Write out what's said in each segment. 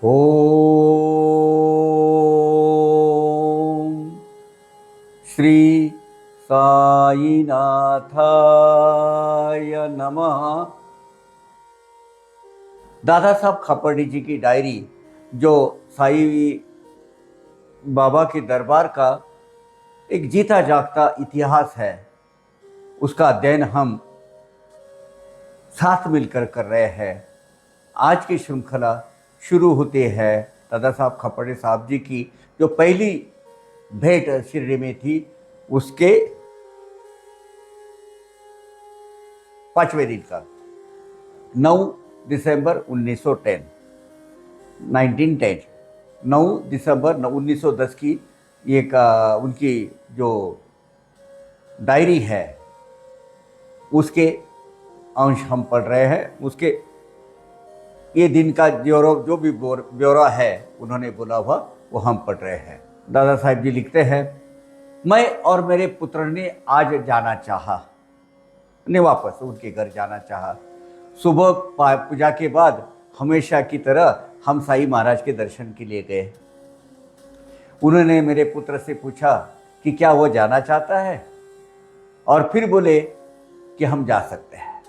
ओम श्री साईनाथाय नमः। दादा साहब खापर्डे जी की डायरी, जो साई बाबा के दरबार का एक जीता जागता इतिहास है, उसका अध्ययन हम साथ मिलकर कर रहे हैं। आज की श्रृंखला शुरू होती है दादा साहब खापर्डे साहब जी की जो पहली भेंट शिरडी में थी, उसके 5वें दिन का 9 दिसंबर 1910 9 दिसंबर 1910 की एक उनकी जो डायरी है, उसके अंश हम पढ़ रहे हैं। उसके ये दिन का जो भी ब्यौरा है उन्होंने बोला हुआ, वो हम पढ़ रहे हैं। दादा साहब जी लिखते हैं, मैं और मेरे पुत्र ने आज जाना चाहा, ने वापस उनके घर जाना चाहा। सुबह पूजा के बाद हमेशा की तरह हम साईं महाराज के दर्शन के लिए गए। उन्होंने मेरे पुत्र से पूछा कि क्या वो जाना चाहता है, और फिर बोले कि हम जा सकते हैं।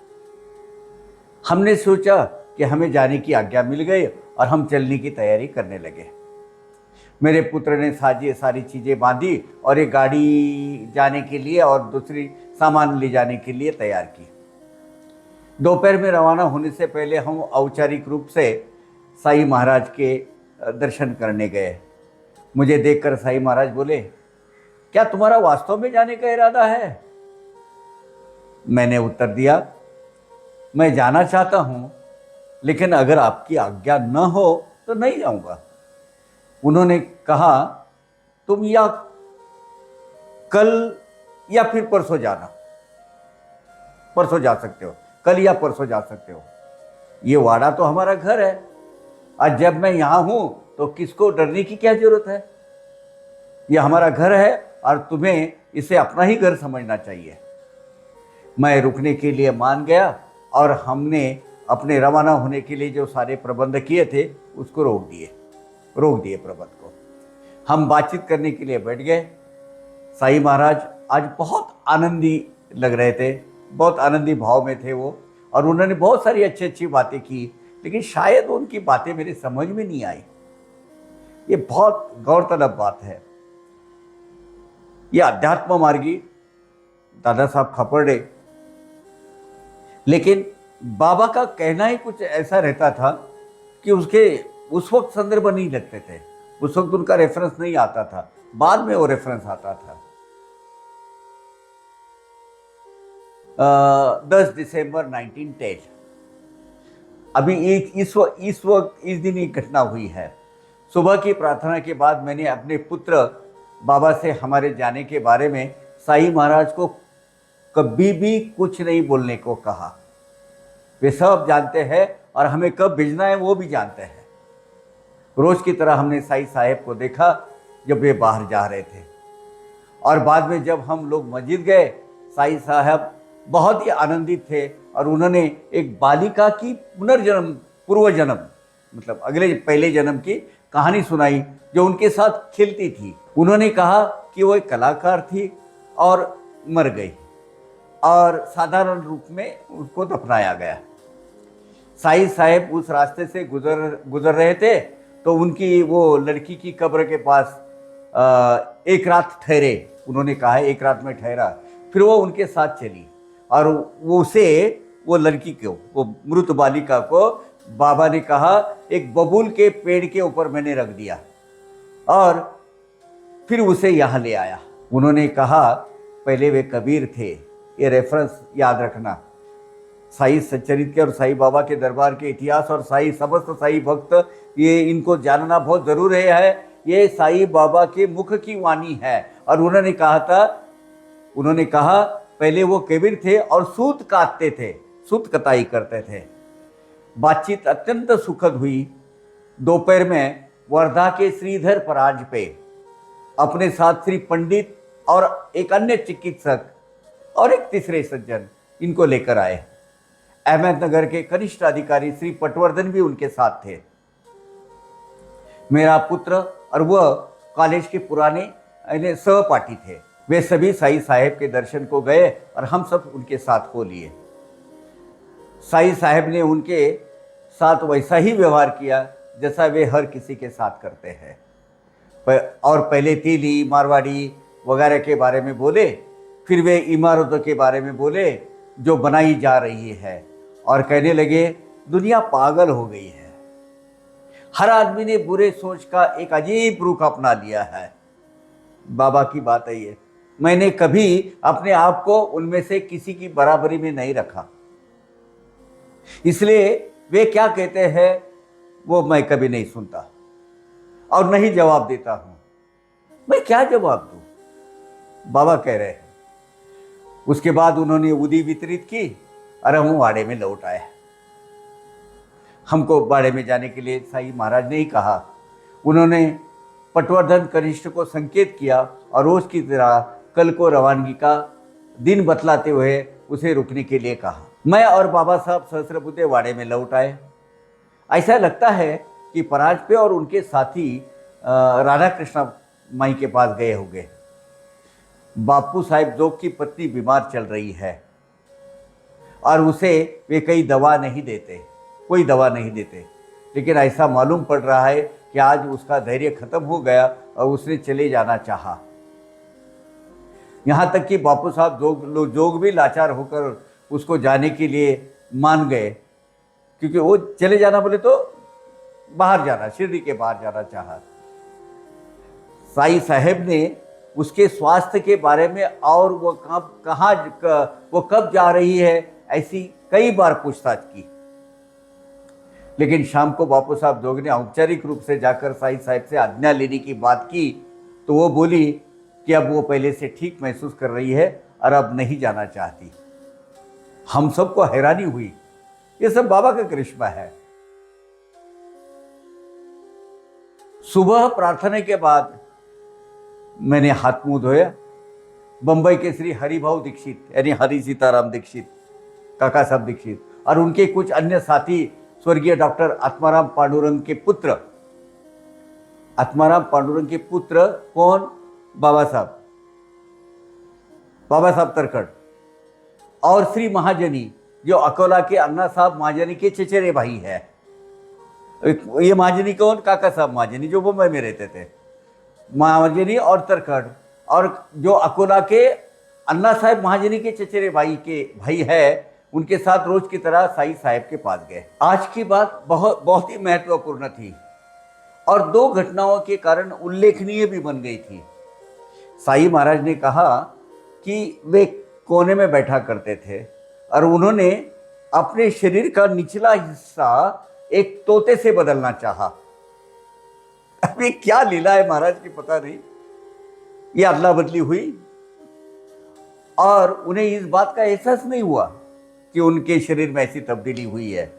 हमने सोचा कि हमें जाने की आज्ञा मिल गई और हम चलने की तैयारी करने लगे। मेरे पुत्र ने सारी चीज़ें बांधी और एक गाड़ी जाने के लिए और दूसरी सामान ले जाने के लिए तैयार की। दोपहर में रवाना होने से पहले हम औपचारिक रूप से साईं महाराज के दर्शन करने गए। मुझे देखकर साईं महाराज बोले, क्या तुम्हारा वास्तव में जाने का इरादा है? मैंने उत्तर दिया, मैं जाना चाहता हूँ, लेकिन अगर आपकी आज्ञा न हो तो नहीं जाऊँगा। उन्होंने कहा, तुम या कल या फिर परसों जाना, परसों जा सकते हो, कल या परसों जा सकते हो। ये वाड़ा तो हमारा घर है, आज जब मैं यहाँ हूँ तो किसको डरने की क्या जरूरत है? ये हमारा घर है और तुम्हें इसे अपना ही घर समझना चाहिए। मैं रुकने के लिए मान गया और हमने अपने रवाना होने के लिए जो सारे प्रबंध किए थे उसको रोक दिए प्रबंध को। हम बातचीत करने के लिए बैठ गए। साईं महाराज आज बहुत आनंदी लग रहे थे, बहुत आनंदी भाव में थे वो, और उन्होंने बहुत सारी अच्छी अच्छी बातें की, लेकिन शायद उनकी बातें मेरी समझ में नहीं आई। ये बहुत गौरतलब बात है। ये अध्यात्म मार्गी दादा साहब खापर्डे, लेकिन बाबा का कहना ही कुछ ऐसा रहता था कि उसके उस वक्त संदर्भ नहीं लगते थे, उस वक्त उनका रेफरेंस नहीं आता था, बाद में वो रेफरेंस आता था। 10 दिसंबर 1910, अभी इस दिन एक घटना हुई है। सुबह की प्रार्थना के बाद मैंने अपने पुत्र बाबा से हमारे जाने के बारे में साईं महाराज को कभी भी कुछ नहीं बोलने को कहा। वे सब जानते हैं और हमें कब भेजना है वो भी जानते हैं। रोज की तरह हमने साईं साहब को देखा जब वे बाहर जा रहे थे, और बाद में जब हम लोग मस्जिद गए, साईं साहब बहुत ही आनंदित थे और उन्होंने एक बालिका की पूर्व जन्म मतलब पहले जन्म की कहानी सुनाई जो उनके साथ खेलती थी। उन्होंने कहा कि वो एक कलाकार थी और मर गई और साधारण रूप में उसको दफनाया गया। साईं साहब उस रास्ते से गुजर रहे थे तो उनकी वो लड़की की कब्र के पास एक रात ठहरे। उन्होंने कहा एक रात में ठहरा, फिर वो उनके साथ चली और वो लड़की को, वो मृत बालिका को बाबा ने कहा एक बबूल के पेड़ के ऊपर मैंने रख दिया और फिर उसे यहाँ ले आया। उन्होंने कहा पहले वे कबीर थे। ये रेफरेंस याद रखना। साईं सच्चरित्र के और साईं बाबा के दरबार के इतिहास और समस्त साईं भक्त, ये इनको जानना बहुत जरूरी है। ये साईं बाबा के मुख की वाणी है। और उन्होंने कहा पहले वो कबीर थे और सूत काटते थे, सूत कताई करते थे। बातचीत अत्यंत सुखद हुई। दोपहर में वर्धा के श्रीधर पराज पे अपने साथ श्री पंडित और एक अन्य चिकित्सक और एक तीसरे सज्जन इनको लेकर आए। अहमदनगर के कनिष्ठ अधिकारी श्री पटवर्धन भी उनके साथ थे। मेरा पुत्र और वह कॉलेज के पुराने सहपाठी थे। वे सभी साईं साहेब के दर्शन को गए और हम सब उनके साथ हो लिए। साईं साहेब ने उनके साथ वैसा ही व्यवहार किया जैसा वे हर किसी के साथ करते हैं। और पहले तीली, मारवाड़ी वगैरह के बारे में बोले, फिर वे इमारतों के बारे में बोले जो बनाई जा रही है, और कहने लगे दुनिया पागल हो गई है। हर आदमी ने बुरे सोच का एक अजीब रूप अपना लिया है। बाबा की बात है ये। मैंने कभी अपने आप को उनमें से किसी की बराबरी में नहीं रखा, इसलिए वे क्या कहते हैं वो मैं कभी नहीं सुनता और नहीं जवाब देता हूं। मैं क्या जवाब दूं? बाबा कह रहे हैं। उसके बाद उन्होंने उदी वितरित की और हम वाड़े में लौट आए। हमको बाड़े में जाने के लिए साईं महाराज ने ही कहा। उन्होंने पटवर्धन कनिष्ठ को संकेत किया और रोज की तरह कल को रवानगी का दिन बतलाते हुए उसे रुकने के लिए कहा। मैं और बाबा साहब सहस्त्रबुद्धे वाड़े में लौट आए। ऐसा लगता है कि पराज पे और उनके साथी राधा कृष्ण माई के पास गए होंगे। बापू साहिब जोग की पत्नी बीमार चल रही है और उसे वे कोई दवा नहीं देते, लेकिन ऐसा मालूम पड़ रहा है कि आज उसका धैर्य खत्म हो गया और उसने चले जाना चाहा। यहाँ तक कि बापू साहब जोग भी लाचार होकर उसको जाने के लिए मान गए, क्योंकि वो चले जाना बोले तो बाहर जाना, शिरडी के बाहर जाना चाहा। साईं साहेब ने उसके स्वास्थ्य के बारे में और वो कब जा रही है ऐसी कई बार पूछताछ की, लेकिन शाम को बापू साहब जोग ने औपचारिक रूप से जाकर साईं साहब से आज्ञा लेने की बात की तो वो बोली कि अब वो पहले से ठीक महसूस कर रही है और अब नहीं जाना चाहती। हम सबको हैरानी हुई। ये सब बाबा का करिश्मा है। सुबह प्रार्थना के बाद मैंने हाथ मुंह धोया। बंबई के श्री हरिभाव दीक्षित यानी हरि सीताराम दीक्षित, काका साहब दीक्षित और उनके कुछ अन्य साथी स्वर्गीय डॉक्टर आत्माराम पांडुरंग के पुत्र। आत्माराम पांडुरंग के पुत्र कौन? बाबा साहब तरखड़ और श्री महाजनी जो अकोला के अन्ना साहब महाजनी के चचेरे भाई है। ये महाजनी कौन? काका साहब महाजनी जो मुंबई में रहते थे। महाजनी और तरखड़ और जो अकोला के अन्ना साहब महाजनी के चचेरे भाई है, उनके साथ रोज की तरह साईं साहब के पास गए। आज की बात बहुत ही महत्वपूर्ण थी और दो घटनाओं के कारण उल्लेखनीय भी बन गई थी। साईं महाराज ने कहा कि वे कोने में बैठा करते थे और उन्होंने अपने शरीर का निचला हिस्सा एक तोते से बदलना चाहा। अभी क्या लीला है महाराज की पता नहीं। ये अदला बदली हुई और उन्हें इस बात का एहसास नहीं हुआ कि उनके शरीर में ऐसी तब्दीली हुई है।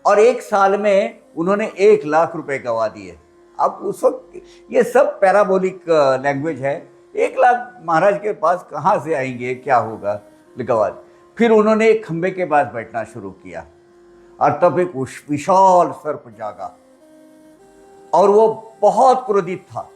और एक साल में उन्होंने 1 लाख रुपए गंवा दिए। अब उस वक्त ये सब पैराबोलिक लैंग्वेज है। 1 लाख महाराज के पास कहाँ से आएंगे, क्या होगा, गंवा। फिर उन्होंने एक खंबे के पास बैठना शुरू किया और तब एक विशाल सर्प जागा और वो बहुत क्रोधित था।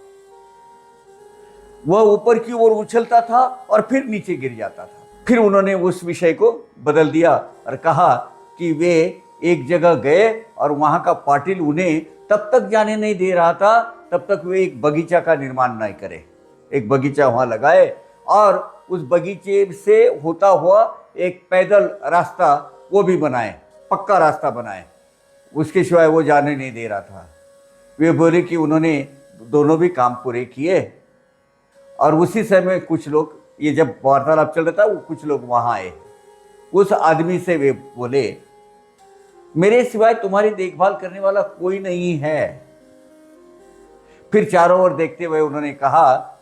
वह ऊपर की ओर उछलता था और फिर नीचे गिर जाता था। फिर उन्होंने उस विषय को बदल दिया और कहा कि वे एक जगह गए और वहां का पाटिल उन्हें तब तक जाने नहीं दे रहा था तब तक वे एक बगीचा का निर्माण नहीं करे। एक बगीचा वहां लगाए और उस बगीचे से होता हुआ एक पैदल रास्ता वो भी बनाए, पक्का रास्ता बनाए। उसके सिवाय वो जाने नहीं दे रहा था। वे बोले कि उन्होंने दोनों भी काम पूरे किए और उसी समय कुछ लोग, ये जब वार्तालाप चल रहा था, वो कुछ लोग वहां आए। उस आदमी से वे बोले, मेरे सिवाय तुम्हारी देखभाल करने वाला कोई नहीं है। फिर चारों ओर देखते हुए उन्होंने कहा,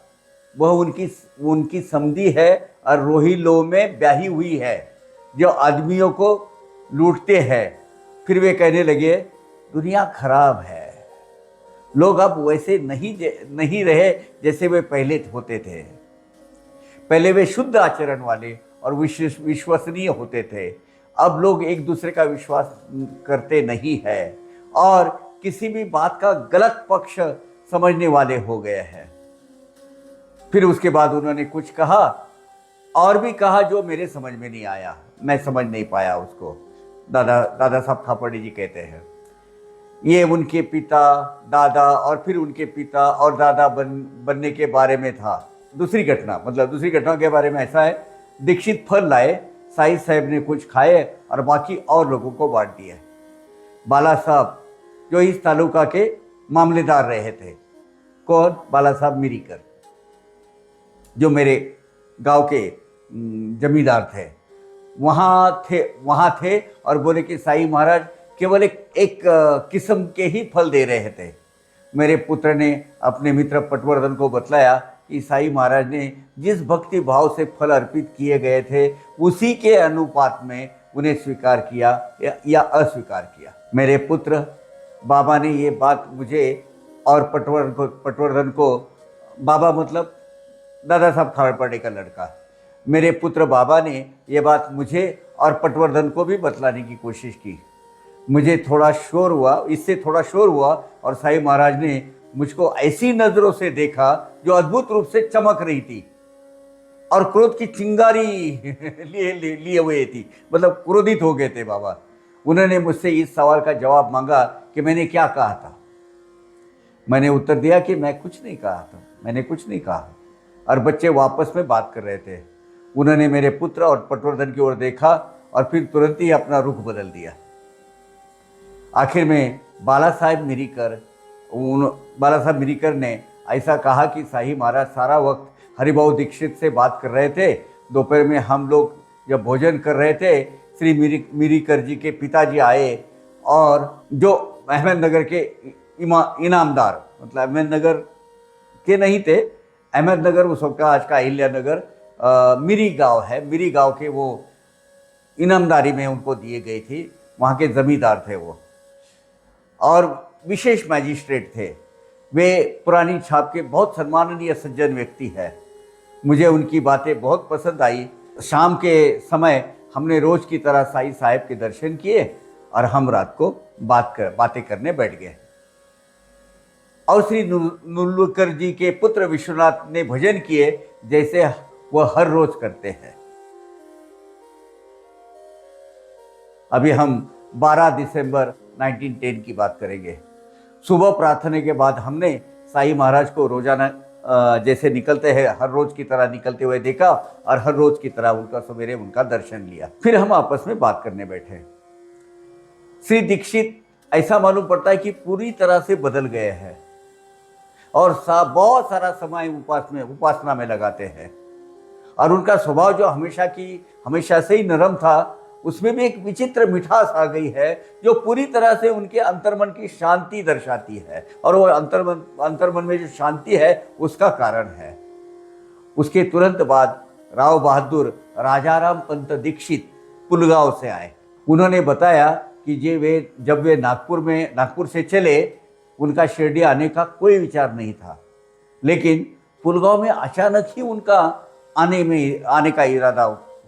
वह उनकी समधी है और रोहिलो में ब्याही हुई है जो आदमियों को लूटते हैं। फिर वे कहने लगे, दुनिया खराब है, लोग अब वैसे नहीं रहे जैसे वे पहले होते थे। पहले वे शुद्ध आचरण वाले और विश्वसनीय होते थे। अब लोग एक दूसरे का विश्वास करते नहीं है और किसी भी बात का गलत पक्ष समझने वाले हो गए हैं। फिर उसके बाद उन्होंने कुछ कहा और भी कहा जो मेरे समझ में नहीं आया, मैं समझ नहीं पाया उसको। दादा साहब खापर्डे जी कहते हैं ये उनके पिता, दादा और फिर उनके पिता और दादा बनने के बारे में था। दूसरी घटना के बारे में ऐसा है, दीक्षित फल लाए, साईं साहब ने कुछ खाए और बाकी और लोगों को बांट दिए। बाला साहब जो इस तालुका के मामलेदार रहे थे, कौन? बाला साहब मिरीकर, जो मेरे गांव के जमींदार थे, वहाँ थे और बोले कि साईं महाराज केवल एक किस्म के ही फल दे रहे थे। मेरे पुत्र ने अपने मित्र पटवर्धन को बतलाया कि साईं महाराज ने जिस भक्ति भाव से फल अर्पित किए गए थे उसी के अनुपात में उन्हें स्वीकार किया या अस्वीकार किया। मेरे पुत्र बाबा ने ये बात मुझे और पटवर्धन को, बाबा मतलब दादा साहब खापर्डे का लड़का, मेरे पुत्र बाबा ने ये बात मुझे और पटवर्धन को भी बतलाने की कोशिश की। मुझे थोड़ा शोर हुआ और साईं महाराज ने मुझको ऐसी नज़रों से देखा जो अद्भुत रूप से चमक रही थी और क्रोध की चिंगारी लिए हुए थी, मतलब क्रोधित हो गए थे बाबा। उन्होंने मुझसे इस सवाल का जवाब मांगा कि मैंने क्या कहा था। मैंने उत्तर दिया कि मैं कुछ नहीं कहा था, मैंने कुछ नहीं कहा। और बच्चे वापस में बात कर रहे थे। उन्होंने मेरे पुत्र और पटवर्धन की ओर देखा और फिर तुरंत ही अपना रुख बदल दिया। आखिर में बाला साहब मिरीकर ने ऐसा कहा कि साईं महाराज सारा वक्त हरिभाऊ दीक्षित से बात कर रहे थे। दोपहर में हम लोग जब भोजन कर रहे थे, श्री मिरीकर जी के पिताजी आए और जो अहमदनगर के इनामदार, मतलब अहमदनगर के नहीं थे, अहमदनगर उस वक्त का आज का अहिल्या नगर मिरी गांव है, मिरी गांव के वो इनामदारी में उनको दिए गई थी, वहाँ के जमींदार थे वो, और विशेष मैजिस्ट्रेट थे। वे पुरानी छाप के बहुत सम्माननीय सज्जन व्यक्ति है। मुझे उनकी बातें बहुत पसंद आई। शाम के समय हमने रोज़ की तरह साईं साहब के दर्शन किए और हम रात को बातें करने बैठ गए। और श्री नुल्लकर जी के पुत्र विश्वनाथ ने भजन किए जैसे वह हर रोज करते हैं। अभी हम 12 दिसंबर 1910 की बात करेंगे। सुबह प्रार्थना के बाद हमने साईं महाराज को रोजाना जैसे निकलते हैं हर रोज की तरह निकलते हुए देखा और हर रोज की तरह उनका सवेरे उनका दर्शन लिया। फिर हम आपस में बात करने बैठे। श्री दीक्षित ऐसा मालूम पड़ता है कि पूरी तरह से बदल गए हैं और बहुत सारा समय उपासना में लगाते हैं। और उनका स्वभाव जो हमेशा से ही नरम था, उसमें भी एक विचित्र मिठास आ गई है जो पूरी तरह से उनके अंतर्मन की शांति दर्शाती है। और वो अंतर्मन में जो शांति है उसका कारण है। उसके तुरंत बाद राव बहादुर राजाराम पंत दीक्षित पुलगांव से आए। उन्होंने बताया कि जब वे नागपुर से चले, उनका शिरडी आने का कोई विचार नहीं था, लेकिन पुलगांव में अचानक ही उनका आने का इरादा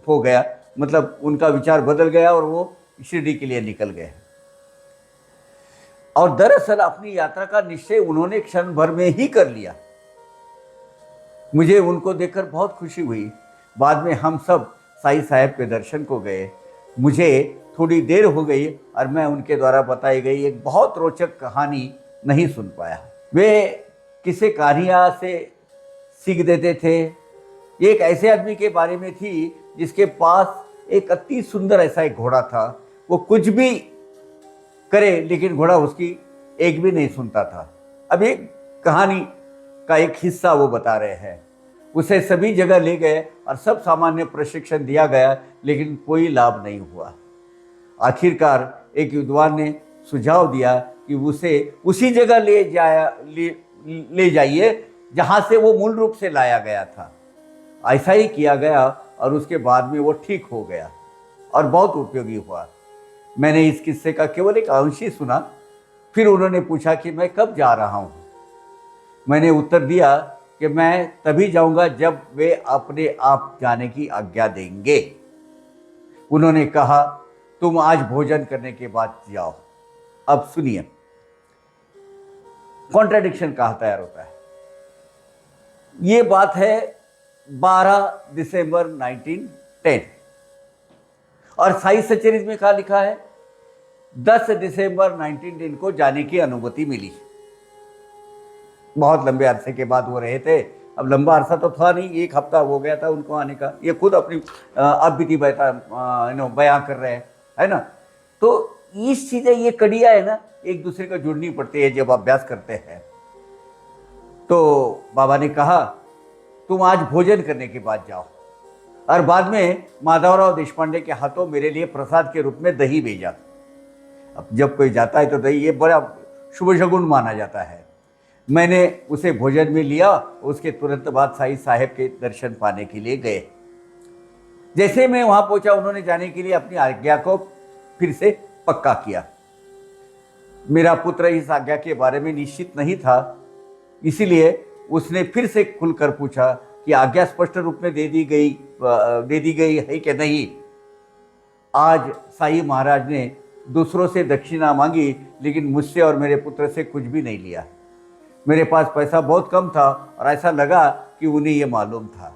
हो गया, मतलब उनका विचार बदल गया और वो शिरडी के लिए निकल गए। और दरअसल अपनी यात्रा का निश्चय उन्होंने क्षण भर में ही कर लिया। मुझे उनको देखकर बहुत खुशी हुई। बाद में हम सब साईं साहब के दर्शन को गए। मुझे थोड़ी देर हो गई और मैं उनके द्वारा बताई गई एक बहुत रोचक कहानी नहीं सुन पाया। वे किसे कहानियाँ से सीख देते थे। एक ऐसे आदमी के बारे में थी जिसके पास एक अति सुंदर ऐसा एक घोड़ा था। वो कुछ भी करे लेकिन घोड़ा उसकी एक भी नहीं सुनता था। अब एक कहानी का एक हिस्सा वो बता रहे हैं। उसे सभी जगह ले गए और सब सामान्य प्रशिक्षण दिया गया, लेकिन कोई लाभ नहीं हुआ। आखिरकार एक विद्वान ने सुझाव दिया कि उसे उसी जगह ले जाइए जहाँ से वो मूल रूप से लाया गया था। ऐसा ही किया गया और उसके बाद में वो ठीक हो गया और बहुत उपयोगी हुआ। मैंने इस किस्से का केवल एक अंश ही सुना। फिर उन्होंने पूछा कि मैं कब जा रहा हूँ। मैंने उत्तर दिया कि मैं तभी जाऊँगा जब वे अपने आप जाने की आज्ञा देंगे। उन्होंने कहा, तुम आज भोजन करने के बाद जाओ। अब सुनिए, कॉन्ट्राडिक्शन कहाँ तैयार होता है। ये बात है 12 दिसंबर 1910 और साई सचरित में कहा लिखा है 10 दिसंबर 1910 को जाने की अनुमति मिली। बहुत लंबे अरसे के बाद वो रहे थे। अब लंबा अरसा तो था नहीं, 1 हफ्ता हो गया था उनको आने का। ये खुद अपनी अबीती बयां कर रहे हैं, है ना। तो इस चीज़ें, ये कड़ियाँ है ना, एक दूसरे को जुड़नी पड़ती है जब अभ्यास करते हैं। तो बाबा ने कहा तुम आज भोजन करने के बाद जाओ, और बाद में माधवराव देशपांडे के हाथों मेरे लिए प्रसाद के रूप में दही भेजा। अब जब कोई जाता है तो दही ये बड़ा शुभ शगुन माना जाता है। मैंने उसे भोजन में लिया। उसके तुरंत बाद साईं साहब के दर्शन पाने के लिए गए। जैसे मैं वहां पहुंचा, उन्होंने जाने के लिए अपनी आज्ञा को फिर से पक्का किया। मेरा पुत्र इस आज्ञा के बारे में निश्चित नहीं था, इसीलिए उसने फिर से खुलकर पूछा कि आज्ञा स्पष्ट रूप में दे दी गई है कि नहीं। आज साईं महाराज ने दूसरों से दक्षिणा मांगी, लेकिन मुझसे और मेरे पुत्र से कुछ भी नहीं लिया। मेरे पास पैसा बहुत कम था और ऐसा लगा कि उन्हें यह मालूम था।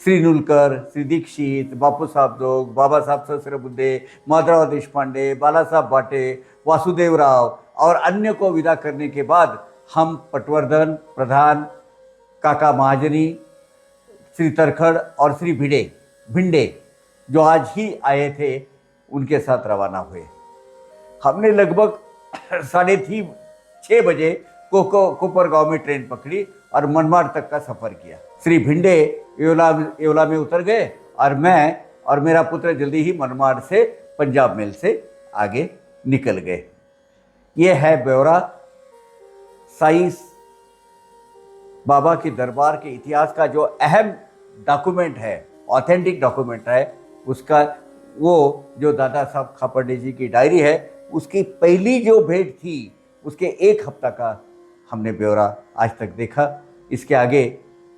श्री नुलकर, श्री दीक्षित, बापू साहब जोग, बाबा साहब सहस्रबुद्धे, माधवराव देशपांडे, बाला साहब भाटे, वासुदेव राव और अन्य को विदा करने के बाद हम पटवर्धन, प्रधान, काका महाजनी, श्री तरखड़ और श्री भिंडे जो आज ही आए थे, उनके साथ रवाना हुए। हमने लगभग 6:30 बजे कोपरगांव में ट्रेन पकड़ी और मनमाड़ तक का सफ़र किया। श्री भिंडे येवला में उतर गए और मैं और मेरा पुत्र जल्दी ही मनमाड़ से पंजाब मेल से आगे निकल गए। ये है ब्यौरा साईं बाबा के दरबार के इतिहास का जो अहम डॉक्यूमेंट है, ऑथेंटिक डॉक्यूमेंट है, उसका वो जो दादा साहब खापर्डे जी की डायरी है, उसकी पहली जो भेंट थी उसके 1 हफ्ता का हमने ब्यौरा आज तक देखा। इसके आगे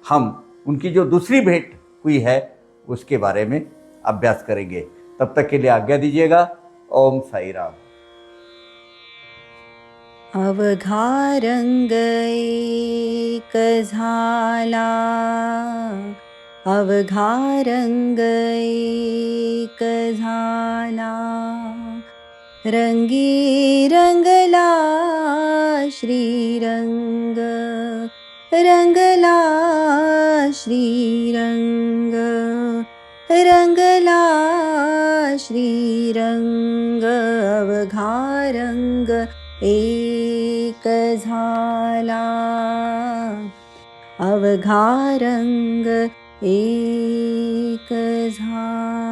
हम उनकी जो दूसरी भेंट हुई है उसके बारे में अभ्यास करेंगे। तब तक के लिए आज्ञा दीजिएगा। ओम साई राम। अवघा रंग एक झाला, अवघा रंग एक झाला, रंगी रंगला श्रीरंग, रंगला श्रीरंग, रंगला श्रीरंग, अवघा रंग एक झाला, अवघा रंग एक झाला।